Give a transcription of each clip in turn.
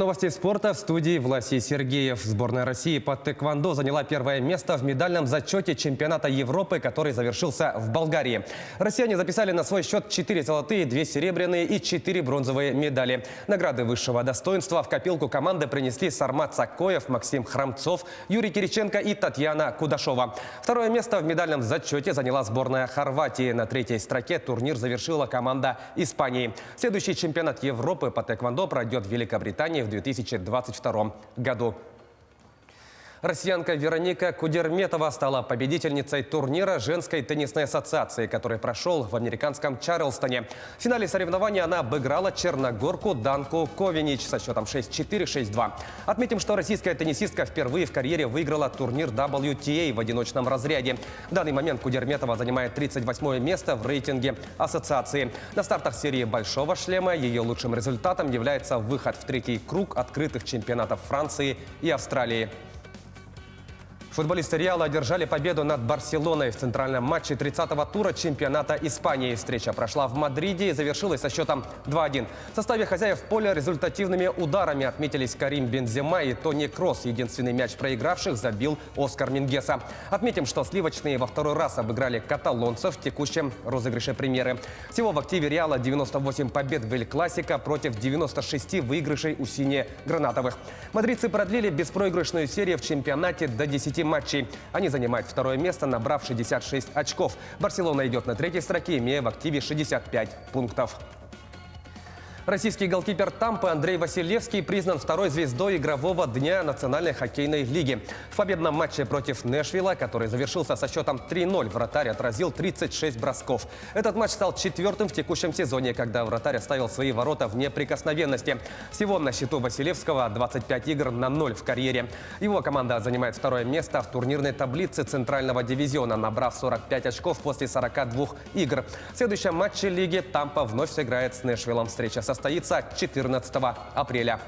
Новости спорта в студии Власий Сергеев. Сборная России по тэквондо заняла первое место в медальном зачете чемпионата Европы, который завершился в Болгарии. Россияне записали на свой счет 4 золотые, 2 серебряные и 4 бронзовые медали. Награды высшего достоинства в копилку команды принесли Сармат Сакоев, Максим Храмцов, Юрий Кириченко и Татьяна Кудашова. Второе место в медальном зачете заняла сборная Хорватии. На третьей строке турнир завершила команда Испании. Следующий чемпионат Европы по тэквондо пройдет в Великобритании в 2022 году. Россиянка Вероника Кудерметова стала победительницей турнира женской теннисной ассоциации, который прошел в американском Чарльстоне. В финале соревнований она обыграла черногорку Данку Ковинич со счетом 6-4, 6-2. Отметим, что российская теннисистка впервые в карьере выиграла турнир WTA в одиночном разряде. В данный момент Кудерметова занимает 38 место в рейтинге ассоциации. На стартах серии «Большого шлема» ее лучшим результатом является выход в третий круг открытых чемпионатов Франции и Австралии. Футболисты Реала одержали победу над Барселоной в центральном матче 30-го тура чемпионата Испании. Встреча прошла в Мадриде и завершилась со счетом 2-1. В составе хозяев поля результативными ударами отметились Карим Бензема и Тони Кросс. Единственный мяч проигравших забил Оскар Мингеса. Отметим, что сливочные во второй раз обыграли каталонцев в текущем розыгрыше премьеры. Всего в активе Реала 98 побед в Эль-Классико против 96 выигрышей у сине-гранатовых. Мадридцы продлили беспроигрышную серию в чемпионате до 10 матчей. Они занимают второе место, набрав 66 очков. Барселона идет на третьей строке, имея в активе 65 пунктов. Российский голкипер Тампы Андрей Василевский признан второй звездой игрового дня Национальной хоккейной лиги. В победном матче против Нэшвилла, который завершился со счетом 3-0, вратарь отразил 36 бросков. Этот матч стал четвертым в текущем сезоне, когда вратарь оставил свои ворота в неприкосновенности. Всего на счету Василевского 25 игр на 0 в карьере. Его команда занимает второе место в турнирной таблице Центрального дивизиона, набрав 45 очков после 42 игр. В следующем матче лиги Тампа вновь сыграет с Нэшвиллом. Встреча состоится 14 апреля.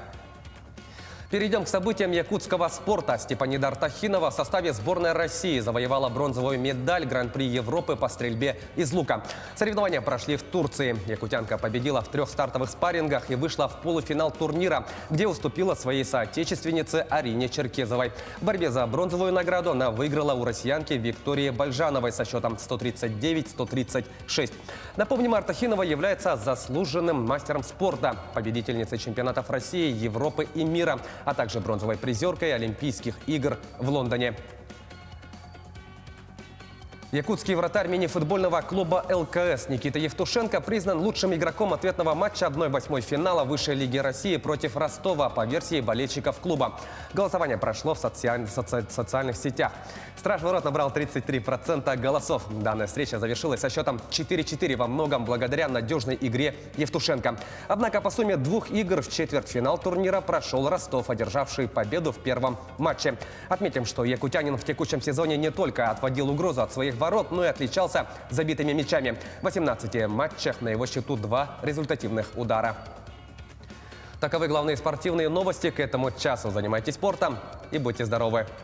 Перейдем к событиям якутского спорта. Степанида Артахинова в составе сборной России завоевала бронзовую медаль Гран-при Европы по стрельбе из лука. Соревнования прошли в Турции. Якутянка победила в 3 стартовых спаррингах и вышла в полуфинал турнира, где уступила своей соотечественнице Арине Черкезовой. В борьбе за бронзовую награду она выиграла у россиянки Виктории Бальжановой со счетом 139-136. Напомним, Артахинова является заслуженным мастером спорта, победительницей чемпионатов России, Европы и мира, а также бронзовой призеркой Олимпийских игр в Лондоне. Якутский вратарь мини-футбольного клуба ЛКС Никита Евтушенко признан лучшим игроком ответного матча 1/8 финала Высшей лиги России против Ростова по версии болельщиков клуба. Голосование прошло в социальных сетях. Страж ворот набрал 33% голосов. Данная встреча завершилась со счетом 4-4 во многом благодаря надежной игре Евтушенко. Однако по сумме 2 игр в четвертьфинал турнира прошел Ростов, одержавший победу в первом матче. Отметим, что якутянин в текущем сезоне не только отводил угрозу от своих ворот, но и отличался забитыми мячами. В 18 матчах на его счету 2 результативных удара. Таковы главные спортивные новости к этому часу. Занимайтесь спортом и будьте здоровы!